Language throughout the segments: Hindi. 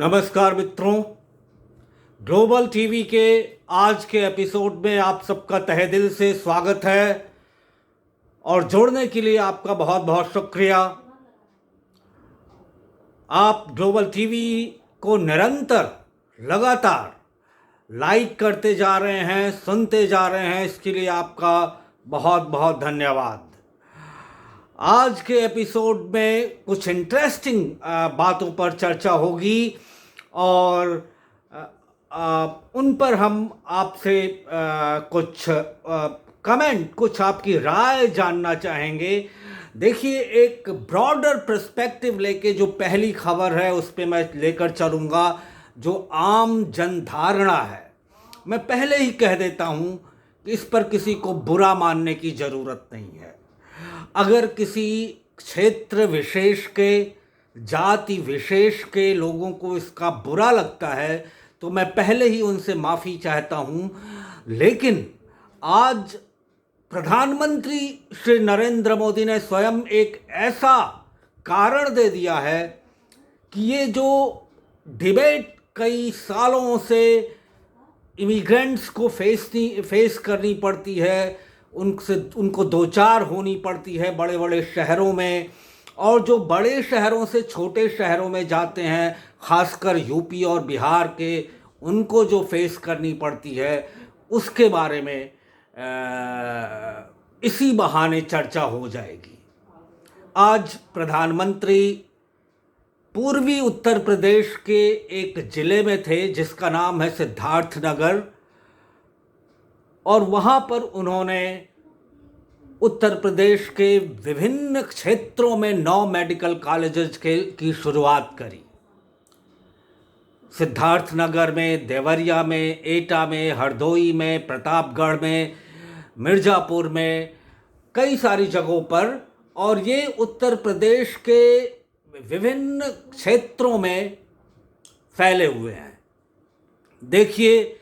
नमस्कार मित्रों, ग्लोबल टीवी के आज के एपिसोड में आप सबका तहे दिल से स्वागत है और जुड़ने के लिए आपका बहुत बहुत शुक्रिया। आप ग्लोबल टीवी को निरंतर लगातार लाइक करते जा रहे हैं, सुनते जा रहे हैं, इसके लिए आपका बहुत बहुत धन्यवाद। आज के एपिसोड में कुछ इंटरेस्टिंग बातों पर चर्चा होगी और उन पर हम आपसे कुछ कमेंट, कुछ आपकी राय जानना चाहेंगे। देखिए, एक ब्रॉडर पर्सपेक्टिव लेके जो पहली खबर है उस पर मैं लेकर चलूँगा, जो आम जनधारणा है। मैं पहले ही कह देता हूँ कि इस पर किसी को बुरा मानने की ज़रूरत नहीं है। अगर किसी क्षेत्र विशेष के, जाति विशेष के लोगों को इसका बुरा लगता है तो मैं पहले ही उनसे माफ़ी चाहता हूँ। लेकिन आज प्रधानमंत्री श्री नरेंद्र मोदी ने स्वयं एक ऐसा कारण दे दिया है कि ये जो डिबेट कई सालों से इमिग्रेंट्स को फेस करनी पड़ती है, उनको दो चार होनी पड़ती है बड़े बड़े शहरों में, और जो बड़े शहरों से छोटे शहरों में जाते हैं, खासकर यूपी और बिहार के, उनको जो फेस करनी पड़ती है, उसके बारे में इसी बहाने चर्चा हो जाएगी। आज प्रधानमंत्री पूर्वी उत्तर प्रदेश के एक ज़िले में थे जिसका नाम है सिद्धार्थनगर, और वहाँ पर उन्होंने उत्तर प्रदेश के विभिन्न क्षेत्रों में 9 मेडिकल कॉलेजेस की शुरुआत करी। सिद्धार्थनगर में, देवरिया में, एटा में, हरदोई में, प्रतापगढ़ में, मिर्ज़ापुर में, कई सारी जगहों पर, और ये उत्तर प्रदेश के विभिन्न क्षेत्रों में फैले हुए हैं। देखिए,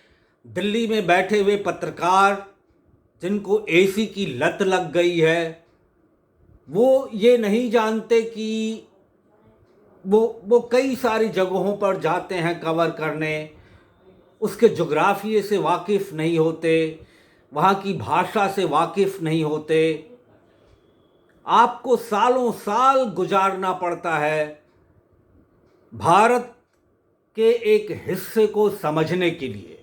दिल्ली में बैठे हुए पत्रकार जिनको एसी की लत लग गई है, वो ये नहीं जानते कि वो कई सारी जगहों पर जाते हैं कवर करने, उसके जोग्राफिए से वाकिफ़ नहीं होते, वहाँ की भाषा से वाकिफ़ नहीं होते। आपको सालों साल गुजारना पड़ता है भारत के एक हिस्से को समझने के लिए।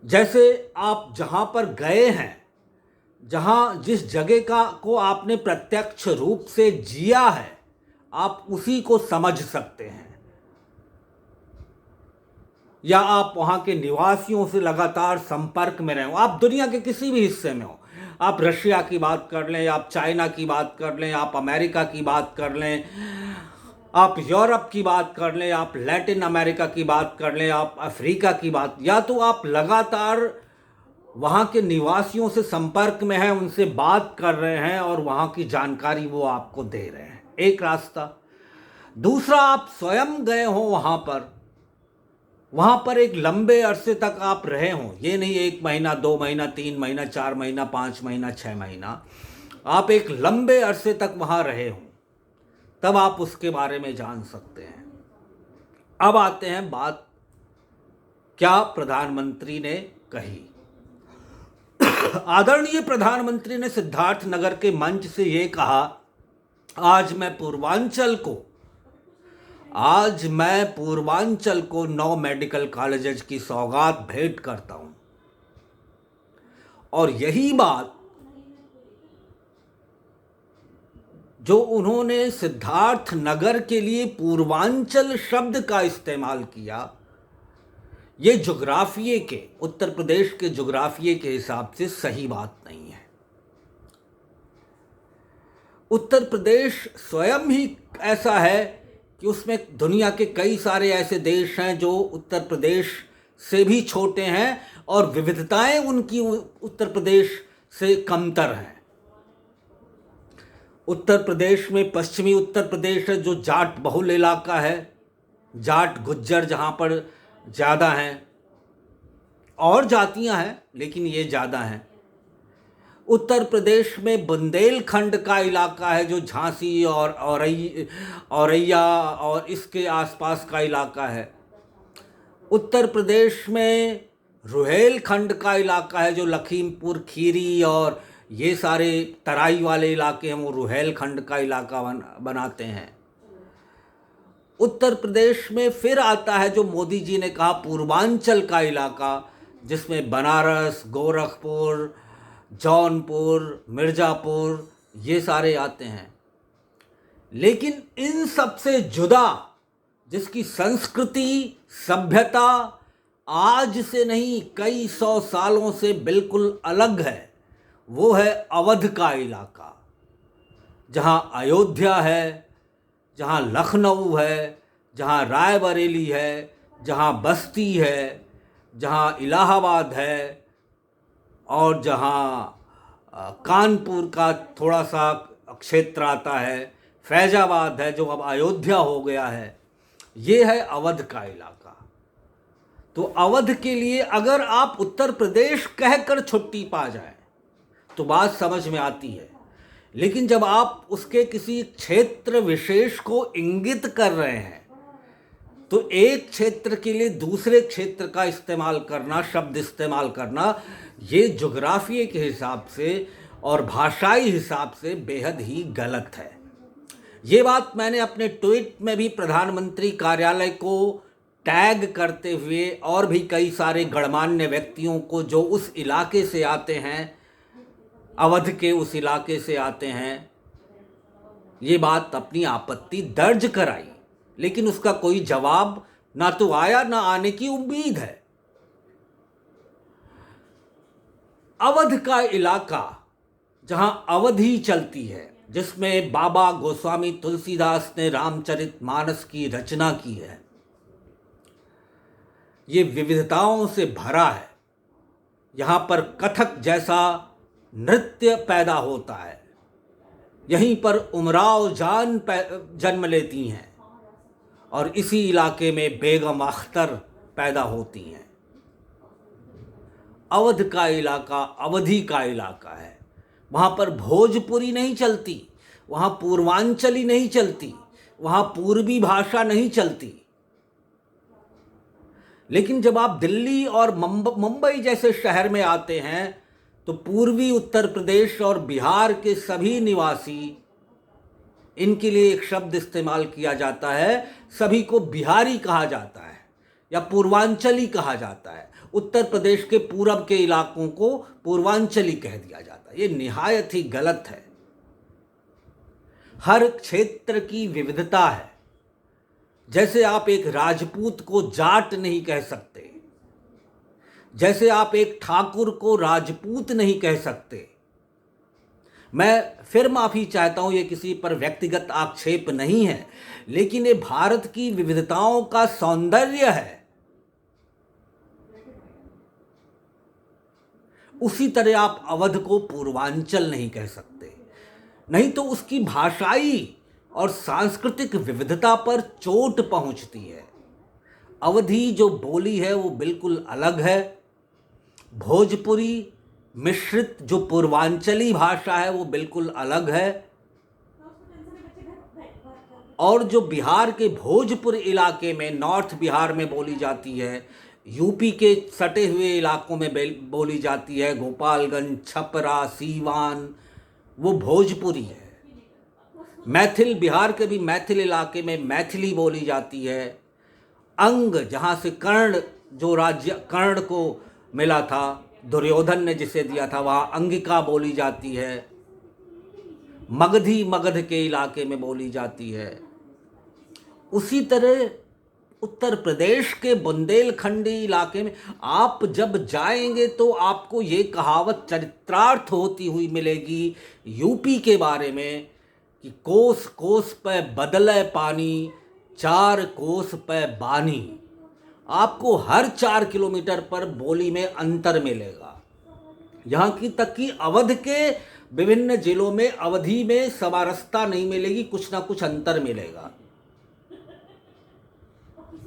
जैसे आप जहाँ पर गए हैं, जहाँ जिस जगह को आपने प्रत्यक्ष रूप से जिया है, आप उसी को समझ सकते हैं। या आप वहाँ के निवासियों से लगातार संपर्क में रहे हो, आप दुनिया के किसी भी हिस्से में हो, आप रशिया की बात कर लें, आप चाइना की बात कर लें, आप अमेरिका की बात कर लें, आप यूरोप की बात कर लें, आप लैटिन अमेरिका की बात कर लें, आप अफ्रीका की बात, या तो आप लगातार वहाँ के निवासियों से संपर्क में हैं, उनसे बात कर रहे हैं और वहाँ की जानकारी वो आपको दे रहे हैं, एक रास्ता। दूसरा, आप स्वयं गए हो वहाँ पर एक लंबे अरसे तक आप रहे हों। ये नहीं 1 महीना, 2 महीना, 3 महीना, 4 महीना, 5 महीना, 6 महीना, आप एक लंबे अरसे तक वहाँ रहे हों, तब आप उसके बारे में जान सकते हैं। अब आते हैं बात क्या प्रधानमंत्री ने कही। आदरणीय प्रधानमंत्री ने सिद्धार्थनगर के मंच से ये कहा, आज मैं पूर्वांचल को 9 मेडिकल कॉलेजेस की सौगात भेंट करता हूं। और यही बात जो उन्होंने सिद्धार्थनगर के लिए पूर्वांचल शब्द का इस्तेमाल किया, ये जोग्राफिए के, उत्तर प्रदेश के जोग्राफिए के हिसाब से सही बात नहीं है। उत्तर प्रदेश स्वयं ही ऐसा है कि उसमें दुनिया के कई सारे ऐसे देश हैं जो उत्तर प्रदेश से भी छोटे हैं और विविधताएं उनकी उत्तर प्रदेश से कमतर हैं। उत्तर प्रदेश में पश्चिमी उत्तर प्रदेश है जो जाट बहुल इलाका है, जाट गुज्जर जहाँ पर ज़्यादा हैं, और जातियाँ हैं लेकिन ये ज़्यादा हैं। उत्तर प्रदेश में बुंदेलखंड का इलाका है जो झांसी और औरैया और इसके आसपास का इलाका है। उत्तर प्रदेश में रुहेलखंड का इलाका है जो लखीमपुर खीरी और ये सारे तराई वाले इलाके हैं, वो रुहेलखंड का इलाका बनाते हैं। उत्तर प्रदेश में फिर आता है जो मोदी जी ने कहा पूर्वांचल का इलाका, जिसमें बनारस, गोरखपुर, जौनपुर, मिर्ज़ापुर ये सारे आते हैं। लेकिन इन सब से जुदा, जिसकी संस्कृति सभ्यता आज से नहीं कई सौ सालों से बिल्कुल अलग है, वो है अवध का इलाका, जहाँ अयोध्या है, जहाँ लखनऊ है, जहाँ रायबरेली है, जहाँ बस्ती है, जहाँ इलाहाबाद है और जहाँ कानपुर का थोड़ा सा क्षेत्र आता है, फैजाबाद है जो अब अयोध्या हो गया है, ये है अवध का इलाका। तो अवध के लिए अगर आप उत्तर प्रदेश कहकर छुट्टी पा जाएं तो बात समझ में आती है, लेकिन जब आप उसके किसी क्षेत्र विशेष को इंगित कर रहे हैं तो एक क्षेत्र के लिए दूसरे क्षेत्र का इस्तेमाल करना, शब्द इस्तेमाल करना, ये ज्योग्राफी के हिसाब से और भाषाई हिसाब से बेहद ही गलत है। ये बात मैंने अपने ट्वीट में भी प्रधानमंत्री कार्यालय को टैग करते हुए और भी कई सारे गणमान्य व्यक्तियों को जो उस इलाके से आते हैं, अवध के उस इलाके से आते हैं, ये बात अपनी आपत्ति दर्ज कराई, लेकिन उसका कोई जवाब ना तो आया ना आने की उम्मीद है। अवध का इलाका जहां अवधि चलती है, जिसमें बाबा गोस्वामी तुलसीदास ने रामचरितमानस की रचना की है, ये विविधताओं से भरा है। यहाँ पर कथक जैसा नृत्य पैदा होता है, यहीं पर उमराव जान जन्म लेती हैं और इसी इलाके में बेगम अख्तर पैदा होती हैं। अवध का इलाका अवधि का इलाका है, वहाँ पर भोजपुरी नहीं चलती, वहाँ पूर्वांचली नहीं चलती, वहाँ पूर्वी भाषा नहीं चलती। लेकिन जब आप दिल्ली और मुंबई जैसे शहर में आते हैं तो पूर्वी उत्तर प्रदेश और बिहार के सभी निवासी, इनके लिए एक शब्द इस्तेमाल किया जाता है, सभी को बिहारी कहा जाता है या पूर्वांचली कहा जाता है। उत्तर प्रदेश के पूरब के इलाकों को पूर्वांचली कह दिया जाता है। ये निहायत ही गलत है। हर क्षेत्र की विविधता है। जैसे आप एक राजपूत को जाट नहीं कह सकते, जैसे आप एक ठाकुर को राजपूत नहीं कह सकते। मैं फिर माफ़ी चाहता हूँ, ये किसी पर व्यक्तिगत आक्षेप नहीं है, लेकिन ये भारत की विविधताओं का सौंदर्य है। उसी तरह आप अवध को पूर्वांचल नहीं कह सकते, नहीं तो उसकी भाषाई और सांस्कृतिक विविधता पर चोट पहुंचती है। अवधी जो बोली है वो बिल्कुल अलग है। भोजपुरी मिश्रित जो पूर्वांचली भाषा है वो बिल्कुल अलग है। और जो बिहार के भोजपुर इलाके में, नॉर्थ बिहार में बोली जाती है, यूपी के सटे हुए इलाकों में बोली जाती है, गोपालगंज, छपरा, सीवान, वो भोजपुरी है। मैथिल, बिहार के भी मैथिल इलाके में मैथिली बोली जाती है। अंग, जहाँ से कर्ण, जो राज्य कर्ण को मिला था, दुर्योधन ने जिसे दिया था, वहाँ अंगिका बोली जाती है। मगधी मगध के इलाके में बोली जाती है। उसी तरह उत्तर प्रदेश के बुंदेलखंडी इलाके में आप जब जाएंगे तो आपको ये कहावत चरित्रार्थ होती हुई मिलेगी यूपी के बारे में कि कोस कोस पे बदले पानी, 4 कोस पे बानी। आपको हर 4 किलोमीटर पर बोली में अंतर मिलेगा। यहाँ की तक कि अवध के विभिन्न जिलों में अवधि में समारसता नहीं मिलेगी, कुछ ना कुछ अंतर मिलेगा।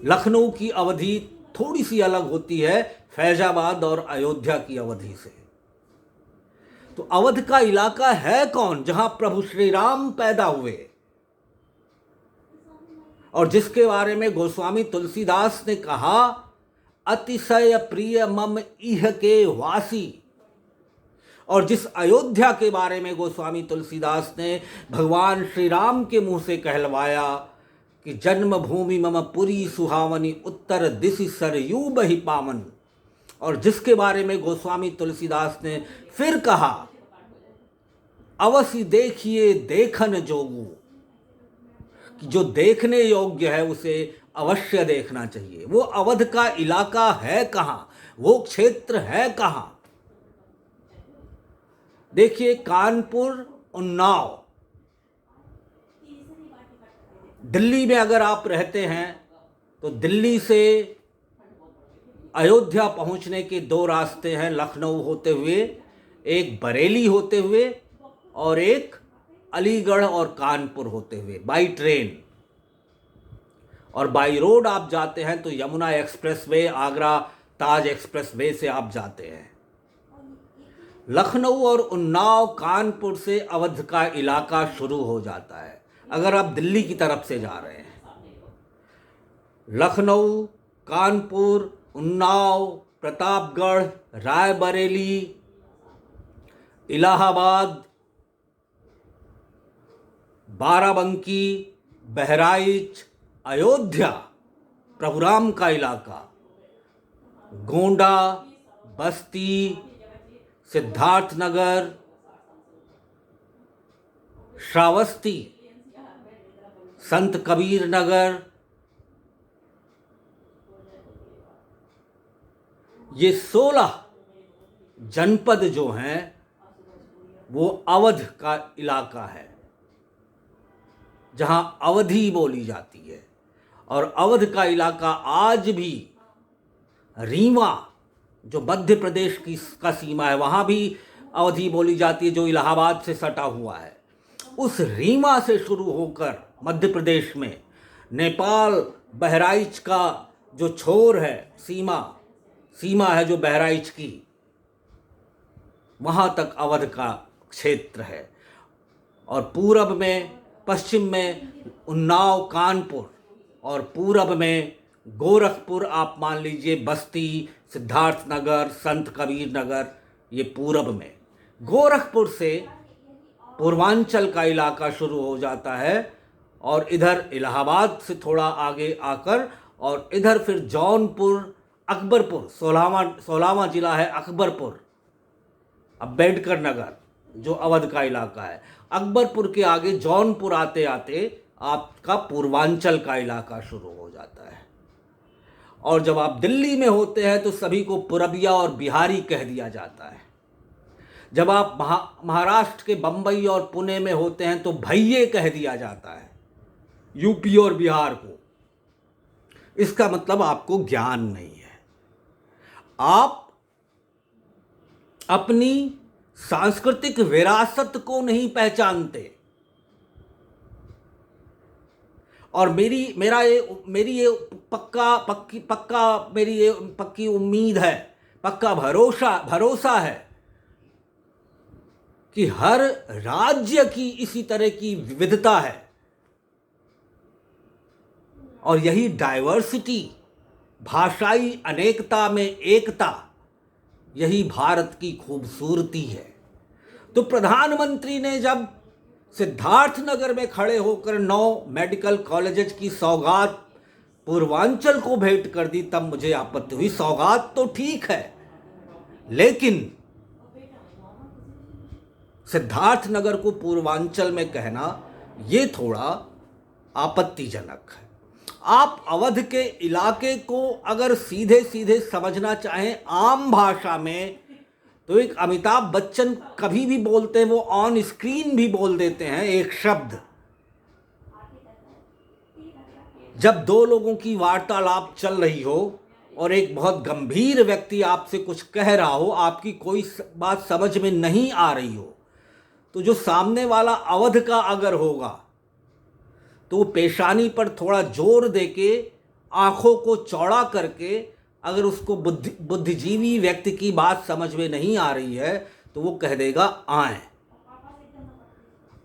लखनऊ की अवधि थोड़ी सी अलग होती है फैजाबाद और अयोध्या की अवधि से। तो अवध का इलाका है कौन जहां प्रभु श्री राम पैदा हुए और जिसके बारे में गोस्वामी तुलसीदास ने कहा अतिशय प्रिय मम इह के वासी, और जिस अयोध्या के बारे में गोस्वामी तुलसीदास ने भगवान श्री राम के मुंह से कहलवाया कि जन्मभूमि मम पुरी सुहावनी उत्तर दिशि सरयू बहि पावन, और जिसके बारे में गोस्वामी तुलसीदास ने फिर कहा अवश्य देखिए देखन जोगू, कि जो देखने योग्य है उसे अवश्य देखना चाहिए। वो अवध का इलाका है कहाँ, वो क्षेत्र है कहाँ? देखिए कानपुर, उन्नाव, दिल्ली में अगर आप रहते हैं तो दिल्ली से अयोध्या पहुंचने के दो रास्ते हैं, लखनऊ होते हुए, एक बरेली होते हुए और एक अलीगढ़ और कानपुर होते हुए बाई ट्रेन। और बाई रोड आप जाते हैं तो यमुना एक्सप्रेसवे, आगरा ताज एक्सप्रेसवे से आप जाते हैं। लखनऊ और उन्नाव, कानपुर से अवध का इलाका शुरू हो जाता है अगर आप दिल्ली की तरफ से जा रहे हैं। लखनऊ, कानपुर, उन्नाव, प्रतापगढ़, रायबरेली, इलाहाबाद, बाराबंकी, बहराइच, अयोध्या, प्रभुराम का इलाका, गोंडा, बस्ती, सिद्धार्थनगर, श्रावस्ती, संत कबीर नगर, ये 16 जनपद जो हैं वो अवध का इलाका है जहां अवधी बोली जाती है। और अवध का इलाका आज भी रीवा, जो मध्य प्रदेश की का सीमा है, वहाँ भी अवधी बोली जाती है, जो इलाहाबाद से सटा हुआ है। उस रीवा से शुरू होकर मध्य प्रदेश में नेपाल, बहराइच का जो छोर है, सीमा है जो बहराइच की, वहाँ तक अवध का क्षेत्र है। और पूरब में, पश्चिम में उन्नाव, कानपुर, और पूरब में गोरखपुर, आप मान लीजिए बस्ती, सिद्धार्थनगर, संत कबीर नगर, ये पूरब में। गोरखपुर से पूर्वांचल का इलाका शुरू हो जाता है और इधर इलाहाबाद से थोड़ा आगे आकर और इधर फिर जौनपुर, अकबरपुर, 16वां जिला है अकबरपुर, अम्बेडकर नगर जो अवध का इलाका है। अकबरपुर के आगे जौनपुर आते आते आपका पूर्वांचल का इलाका शुरू हो जाता है। और जब आप दिल्ली में होते हैं तो सभी को पुरबिया और बिहारी कह दिया जाता है। जब आप महाराष्ट्र के बम्बई और पुणे में होते हैं तो भैये कह दिया जाता है यूपी और बिहार को। इसका मतलब आपको ज्ञान नहीं है, आप अपनी सांस्कृतिक विरासत को नहीं पहचानते। और मेरी ये पक्की उम्मीद है, पक्का भरोसा है कि हर राज्य की इसी तरह की विविधता है और यही डाइवर्सिटी, भाषाई अनेकता में एकता, यही भारत की खूबसूरती है। तो प्रधानमंत्री ने जब सिद्धार्थनगर में खड़े होकर 9 मेडिकल कॉलेजेस की सौगात पूर्वांचल को भेंट कर दी, तब मुझे आपत्ति हुई। सौगात तो ठीक है, लेकिन सिद्धार्थनगर को पूर्वांचल में कहना ये थोड़ा आपत्तिजनक है। आप अवध के इलाके को अगर सीधे सीधे समझना चाहें आम भाषा में, तो एक अमिताभ बच्चन कभी भी बोलते हैं, वो ऑन स्क्रीन भी बोल देते हैं एक शब्द। जब दो लोगों की वार्तालाप चल रही हो और एक बहुत गंभीर व्यक्ति आपसे कुछ कह रहा हो, आपकी कोई बात समझ में नहीं आ रही हो, तो जो सामने वाला अवध का अगर होगा तो वो पेशानी पर थोड़ा जोर देके, आंखों को चौड़ा करके, अगर उसको बुद्धिजीवी व्यक्ति की बात समझ में नहीं आ रही है तो वो कह देगा आए,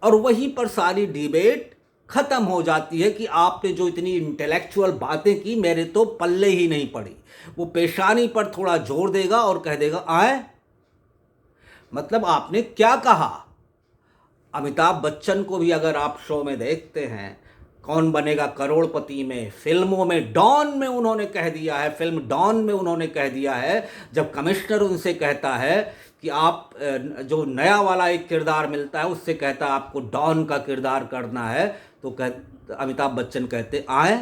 और वहीं पर सारी डिबेट खत्म हो जाती है कि आपने जो इतनी इंटेलेक्चुअल बातें की मेरे तो पल्ले ही नहीं पड़ी। वो पेशानी पर थोड़ा जोर देगा और कह देगा आए, मतलब आपने क्या कहा। अमिताभ बच्चन को भी अगर आप शो में देखते हैं, कौन बनेगा करोड़पति में, फिल्मों में, डॉन में उन्होंने कह दिया है, फिल्म डॉन में उन्होंने कह दिया है, जब कमिश्नर उनसे कहता है कि आप जो नया वाला एक किरदार मिलता है उससे कहता है आपको डॉन का किरदार करना है, तो अमिताभ बच्चन कहते आए।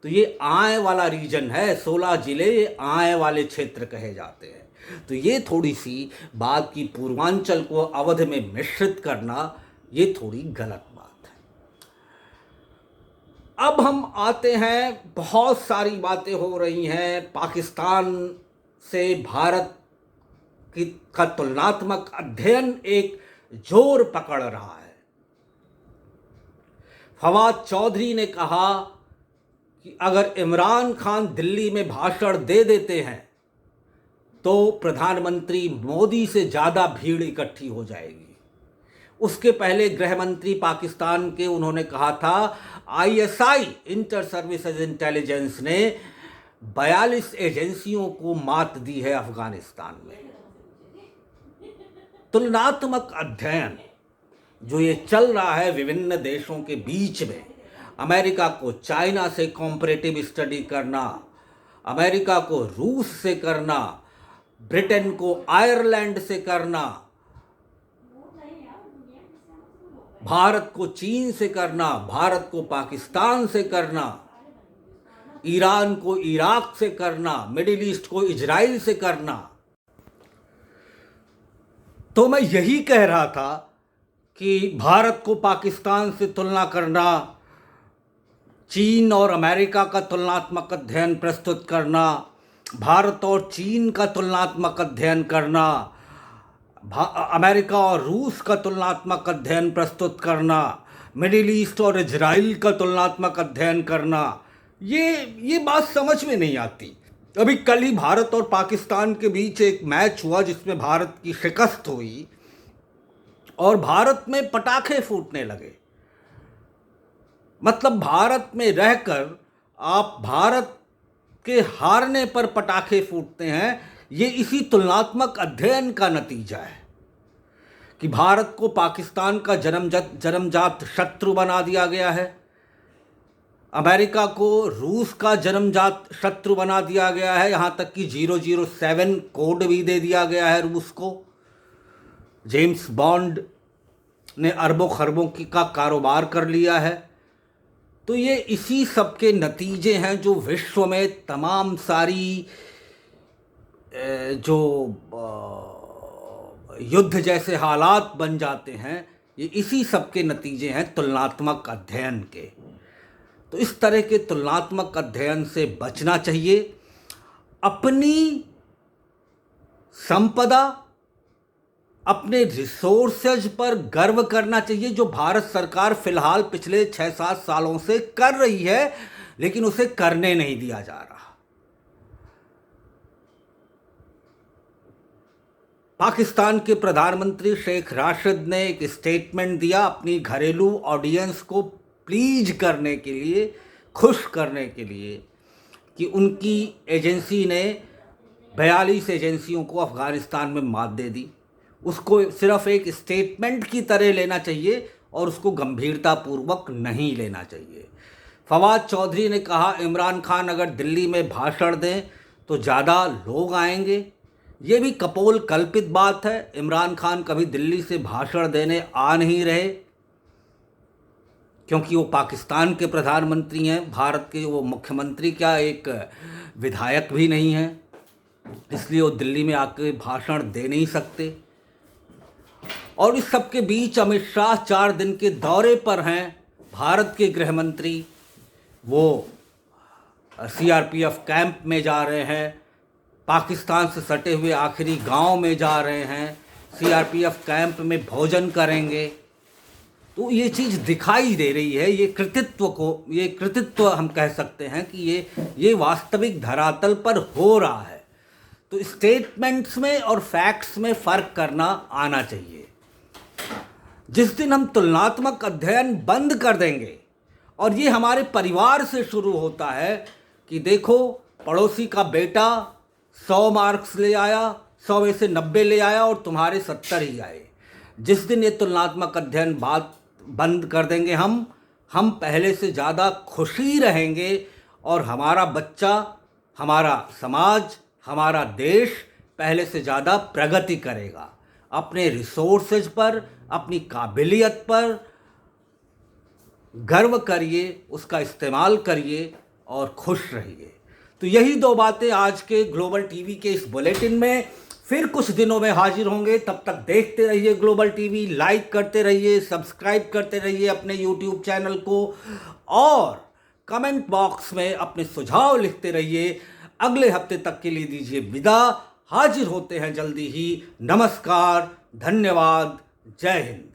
तो ये आए वाला रीजन है, 16 जिले ये आए वाले क्षेत्र कहे जाते हैं। तो ये थोड़ी सी बात की पूर्वांचल को अवध में मिश्रित करना ये थोड़ी गलत बात है। अब हम आते हैं, बहुत सारी बातें हो रही हैं, पाकिस्तान से भारत का तुलनात्मक अध्ययन एक जोर पकड़ रहा है। फवाद चौधरी ने कहा कि अगर इमरान खान दिल्ली में भाषण दे देते हैं तो प्रधानमंत्री मोदी से ज़्यादा भीड़ इकट्ठी हो जाएगी। उसके पहले गृह मंत्री पाकिस्तान के उन्होंने कहा था आईएसआई इंटर सर्विसेज इंटेलिजेंस ने 42 एजेंसियों को मात दी है अफगानिस्तान में। तुलनात्मक अध्ययन जो ये चल रहा है विभिन्न देशों के बीच में, अमेरिका को चाइना से कॉम्परेटिव स्टडी करना, अमेरिका को रूस से करना, ब्रिटेन को आयरलैंड से करना, भारत को चीन से करना, भारत को पाकिस्तान से करना, ईरान को इराक से करना, मिडिल ईस्ट को इजराइल से करना। तो मैं यही कह रहा था कि भारत को पाकिस्तान से तुलना करना, चीन और अमेरिका का तुलनात्मक अध्ययन प्रस्तुत करना, भारत और चीन का तुलनात्मक अध्ययन करना, अमेरिका और रूस का तुलनात्मक अध्ययन प्रस्तुत करना, मिडिल ईस्ट और इजराइल का तुलनात्मक अध्ययन करना, ये बात समझ में नहीं आती। अभी कल ही भारत और पाकिस्तान के बीच एक मैच हुआ जिसमें भारत की शिकस्त हुई और भारत में पटाखे फूटने लगे। मतलब भारत में रहकर आप भारत के हारने पर पटाखे फूटते हैं। ये इसी तुलनात्मक अध्ययन का नतीजा है कि भारत को पाकिस्तान का जन्मजात शत्रु बना दिया गया है, अमेरिका को रूस का जन्मजात शत्रु बना दिया गया है, यहाँ तक कि 007 कोड भी दे दिया गया है रूस को। जेम्स बॉन्ड ने अरबों खरबों का कारोबार कर लिया है। तो ये इसी सब के नतीजे हैं जो विश्व में तमाम सारी जो युद्ध जैसे हालात बन जाते हैं, ये इसी सब के नतीजे हैं तुलनात्मक अध्ययन के। तो इस तरह के तुलनात्मक अध्ययन से बचना चाहिए। अपनी संपदा, अपने रिसोर्सेज पर गर्व करना चाहिए, जो भारत सरकार फिलहाल पिछले 6-7 सालों से कर रही है, लेकिन उसे करने नहीं दिया जा रहा। पाकिस्तान के प्रधानमंत्री शेख राशिद ने एक स्टेटमेंट दिया अपनी घरेलू ऑडियंस को प्लीज करने के लिए, खुश करने के लिए, कि उनकी एजेंसी ने 42 एजेंसियों को अफ़गानिस्तान में मात दे दी। उसको सिर्फ एक स्टेटमेंट की तरह लेना चाहिए और उसको गंभीरतापूर्वक नहीं लेना चाहिए। फवाद चौधरी ने कहा इमरान खान अगर दिल्ली में भाषण दें तो ज़्यादा लोग आएंगे। ये भी कपोल कल्पित बात है। इमरान खान कभी दिल्ली से भाषण देने आ नहीं रहे, क्योंकि वो पाकिस्तान के प्रधानमंत्री हैं। भारत के वो मुख्यमंत्री क्या एक विधायक भी नहीं हैं, इसलिए वो दिल्ली में आके भाषण दे नहीं सकते। और इस सब के बीच अमित शाह 4 दिन के दौरे पर हैं। भारत के गृह मंत्री वो सीआरपीएफ कैंप में जा रहे हैं, पाकिस्तान से सटे हुए आखिरी गांव में जा रहे हैं, सीआरपीएफ कैंप में भोजन करेंगे। तो ये चीज़ दिखाई दे रही है। ये कृतित्व हम कह सकते हैं कि ये वास्तविक धरातल पर हो रहा है। तो स्टेटमेंट्स में और फैक्ट्स में फ़र्क करना आना चाहिए। जिस दिन हम तुलनात्मक अध्ययन बंद कर देंगे, और ये हमारे परिवार से शुरू होता है कि देखो पड़ोसी का बेटा 100 मार्क्स ले आया, 100 में से 90 ले आया और तुम्हारे 70 ही आए। जिस दिन ये तुलनात्मक अध्ययन बात बंद कर देंगे हम पहले से ज़्यादा खुशी रहेंगे और हमारा बच्चा, हमारा समाज, हमारा देश पहले से ज़्यादा प्रगति करेगा। अपने रिसोर्सेज पर, अपनी काबिलियत पर गर्व करिए, उसका इस्तेमाल करिए और खुश रहिए। तो यही दो बातें आज के ग्लोबल टीवी के इस बुलेटिन में। फिर कुछ दिनों में हाजिर होंगे, तब तक देखते रहिए ग्लोबल टीवी, लाइक करते रहिए, सब्सक्राइब करते रहिए अपने यूट्यूब चैनल को और कमेंट बॉक्स में अपने सुझाव लिखते रहिए। अगले हफ्ते तक के लिए दीजिए विदा। हाजिर होते हैं जल्दी ही। नमस्कार, धन्यवाद, जय हिंद।